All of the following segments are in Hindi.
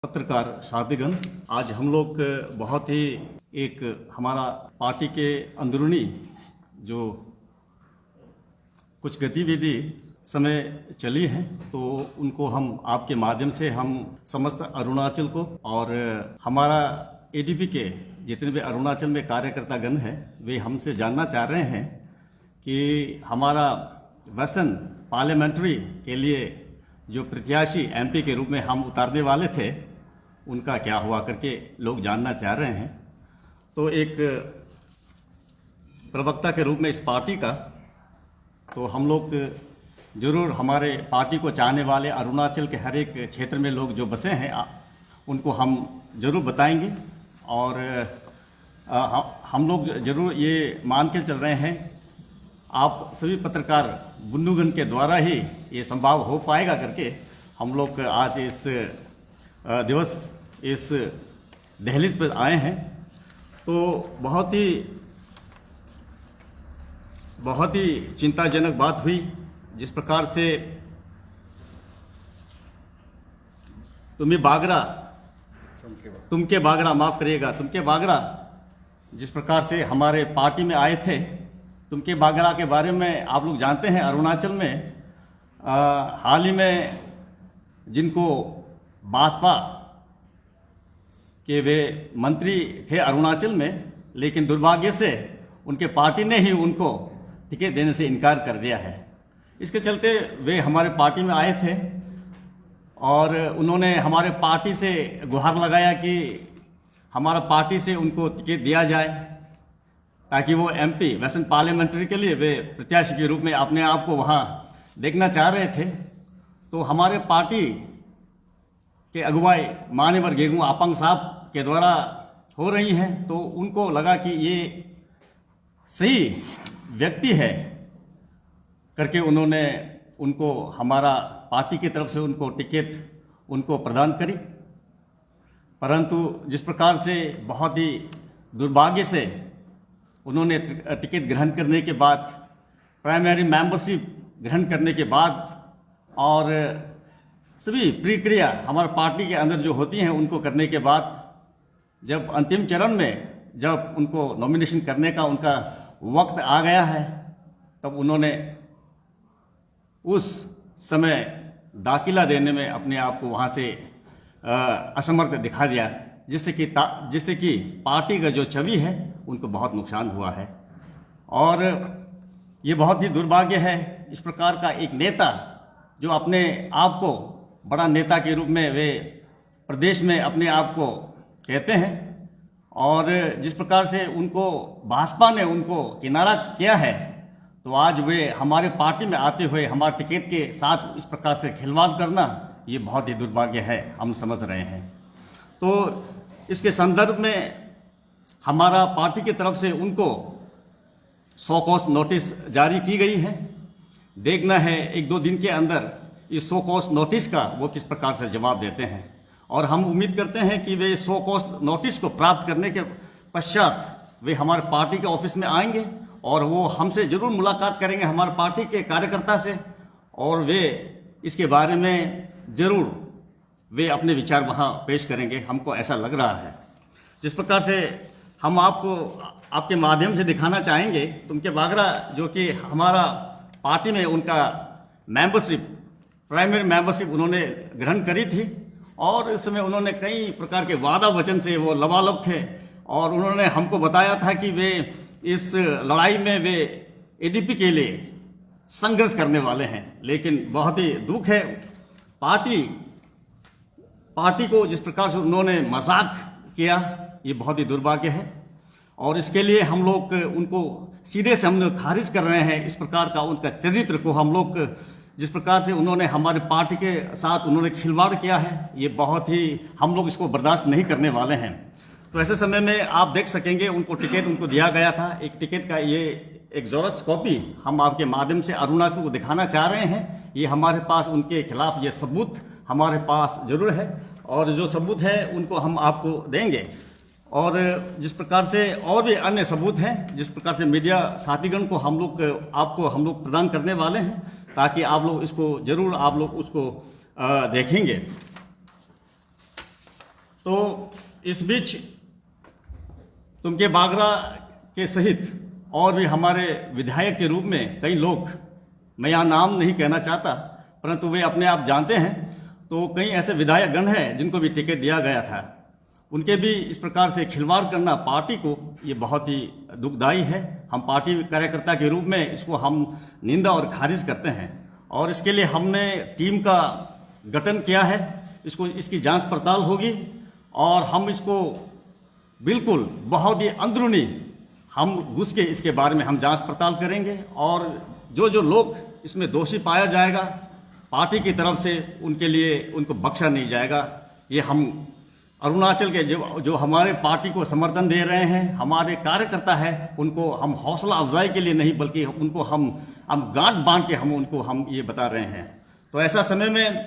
पत्रकार साथीगण, आज हम लोग बहुत ही एक हमारा पार्टी के अंदरूनी जो कुछ गतिविधि समय चली हैं तो उनको हम आपके माध्यम से हम समस्त अरुणाचल को और हमारा एडीपी के जितने भी अरुणाचल में कार्यकर्ता गण हैं वे हमसे जानना चाह रहे हैं कि हमारा वैसन पार्लियामेंट्री के लिए जो प्रत्याशी एमपी के रूप में हम उतारने वाले थे उनका क्या हुआ करके लोग जानना चाह रहे हैं। तो एक प्रवक्ता के रूप में इस पार्टी का तो हम लोग जरूर हमारे पार्टी को चाहने वाले अरुणाचल के हर एक क्षेत्र में लोग जो बसे हैं उनको हम जरूर बताएंगे और हम लोग जरूर ये मान के चल रहे हैं आप सभी पत्रकार बंधुगण के द्वारा ही ये संभव हो पाएगा करके हम लोग आज इस दिवस इस दहलीज पर आए हैं। तो बहुत ही चिंताजनक बात हुई जिस प्रकार से तुमके बागरा जिस प्रकार से हमारे पार्टी में आए थे। तुमके बागरा के बारे में आप लोग जानते हैं अरुणाचल में हाल ही में जिनको भाजपा के वे मंत्री थे अरुणाचल में, लेकिन दुर्भाग्य से उनके पार्टी ने ही उनको टिकट देने से इनकार कर दिया है। इसके चलते वे हमारे पार्टी में आए थे और उन्होंने हमारे पार्टी से गुहार लगाया कि हमारा पार्टी से उनको टिकट दिया जाए ताकि वो एमपी वैसन पार्लियामेंट्री के लिए वे प्रत्याशी के रूप में अपने आप को वहाँ देखना चाह रहे थे। तो हमारे पार्टी के अगुवाई मान्यवर गेगू आपांग साहब के द्वारा हो रही हैं तो उनको लगा कि ये सही व्यक्ति है करके उन्होंने उनको हमारा पार्टी की तरफ से उनको टिकट उनको प्रदान करी। परंतु जिस प्रकार से बहुत ही दुर्भाग्य से उन्होंने टिकट ग्रहण करने के बाद प्राइमरी मेंबरशिप ग्रहण करने के बाद और सभी प्रक्रिया हमारे पार्टी के अंदर जो होती हैं उनको करने के बाद जब अंतिम चरण में जब उनको नॉमिनेशन करने का उनका वक्त आ गया है तब उन्होंने उस समय दाखिला देने में अपने आप को वहाँ से असमर्थ दिखा दिया जिससे कि पार्टी का जो छवि है उनको बहुत नुकसान हुआ है। और ये बहुत ही दुर्भाग्य है इस प्रकार का एक नेता जो अपने आप को बड़ा नेता के रूप में वे प्रदेश में अपने आप को कहते हैं और जिस प्रकार से उनको भाजपा ने उनको किनारा किया है तो आज वे हमारे पार्टी में आते हुए हमारे टिकट के साथ इस प्रकार से खिलवाड़ करना ये बहुत ही दुर्भाग्य है, हम समझ रहे हैं। तो इसके संदर्भ में हमारा पार्टी की तरफ से उनको शो कॉज नोटिस जारी की गई है। देखना है एक दो दिन के अंदर इस शो कॉज नोटिस का वो किस प्रकार से जवाब देते हैं और हम उम्मीद करते हैं कि वे शो कॉज नोटिस को प्राप्त करने के पश्चात वे हमारे पार्टी के ऑफिस में आएंगे और वो हमसे जरूर मुलाकात करेंगे हमारे पार्टी के कार्यकर्ता से और वे इसके बारे में जरूर वे अपने विचार वहाँ पेश करेंगे, हमको ऐसा लग रहा है। जिस प्रकार से हम आपको आपके माध्यम से दिखाना चाहेंगे तुमके बागरा जो कि हमारा पार्टी में उनका मेंबरशिप प्राइमरी मेंबरशिप उन्होंने ग्रहण करी थी और इस समय उन्होंने कई प्रकार के वादा वचन से वो लबालब थे और उन्होंने हमको बताया था कि वे इस लड़ाई में वे एडीपी के लिए संघर्ष करने वाले हैं। लेकिन बहुत ही दुख है पार्टी को जिस प्रकार से उन्होंने मजाक किया ये बहुत ही दुर्भाग्य है और इसके लिए हम लोग उनको सीधे से हम लोग खारिज कर रहे हैं। इस प्रकार का उनका चरित्र को हम लोग जिस प्रकार से उन्होंने हमारे पार्टी के साथ उन्होंने खिलवाड़ किया है ये बहुत ही हम लोग इसको बर्दाश्त नहीं करने वाले हैं। तो ऐसे समय में आप देख सकेंगे उनको टिकट उनको दिया गया था, एक टिकट का ये एक ज़ेरॉक्स कॉपी हम आपके माध्यम से अरुणाचल को दिखाना चाह रहे हैं। ये हमारे पास उनके खिलाफ ये सबूत हमारे पास जरूर है और जो सबूत है उनको हम आपको देंगे और जिस प्रकार से और भी अन्य सबूत हैं जिस प्रकार से मीडिया साथीगण को हम लोग प्रदान करने वाले हैं ताकि आप लोग इसको जरूर आप लोग उसको देखेंगे। इस बीच तुमके बागरा के सहित और भी हमारे विधायक के रूप में कई लोग, मैं यहाँ नाम नहीं कहना चाहता, परंतु वे अपने आप जानते हैं, तो कई ऐसे विधायक गण हैं जिनको भी टिकट दिया गया था, उनके भी इस प्रकार से खिलवाड़ करना पार्टी को ये बहुत ही दुखदायी है। हम पार्टी कार्यकर्ता के रूप में इसको हम निंदा और खारिज करते हैं और इसके लिए हमने टीम का गठन किया है। इसकी जांच पड़ताल होगी और हम इसको बिल्कुल बहुत ही अंदरूनी हम घुस के इसके बारे में हम जांच पड़ताल करेंगे और जो लोग इसमें दोषी पाया जाएगा पार्टी की तरफ से उनके लिए उनको बख्शा नहीं जाएगा। ये हम अरुणाचल के जो हमारे पार्टी को समर्थन दे रहे हैं, हमारे कार्यकर्ता है, उनको हम हौसला अफजाई के लिए नहीं बल्कि उनको हम गांठ बांध के हम ये बता रहे हैं। तो ऐसा समय में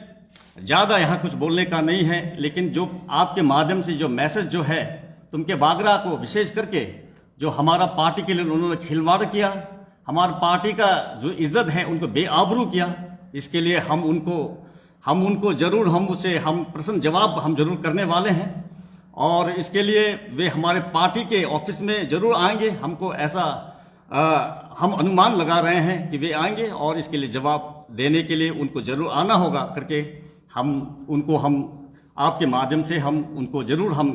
ज़्यादा यहाँ कुछ बोलने का नहीं है, लेकिन जो आपके माध्यम से जो मैसेज जो है तुमके बागरा को विशेष करके जो हमारा पार्टी के लिए उन्होंने खिलवाड़ किया, हमारी पार्टी का जो इज्जत है उनको बेआबरू किया, इसके लिए हम उनको जरूर हम प्रश्न जवाब हम जरूर करने वाले हैं और इसके लिए वे हमारे पार्टी के ऑफिस में जरूर आएंगे। हमको ऐसा हम अनुमान लगा रहे हैं कि वे आएंगे और इसके लिए जवाब देने के लिए उनको जरूर आना होगा करके हम आपके माध्यम से हम उनको जरूर हम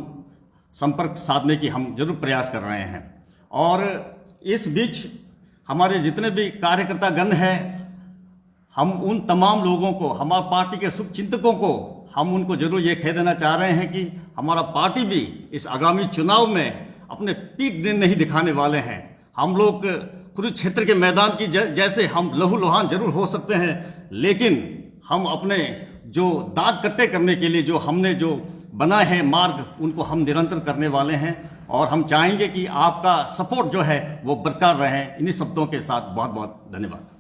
संपर्क साधने की हम जरूर प्रयास कर रहे हैं। और इस बीच हमारे जितने भी कार्यकर्ता गण हैं, हम उन तमाम लोगों को, हमारी पार्टी के शुभचिंतकों को हम उनको जरूर ये कह देना चाह रहे हैं कि हमारा पार्टी भी इस आगामी चुनाव में अपने पीठ दिन नहीं दिखाने वाले हैं। हम लोग कुरुक्षेत्र के मैदान की जैसे हम लहूलुहान जरूर हो सकते हैं, लेकिन हम अपने जो दाग कट्टे करने के लिए जो हमने जो बनाए हैं मार्ग, उनको हम निरंतर करने वाले हैं और हम चाहेंगे कि आपका सपोर्ट जो है वो बरकरार रहे। इन्हीं शब्दों के साथ बहुत बहुत धन्यवाद।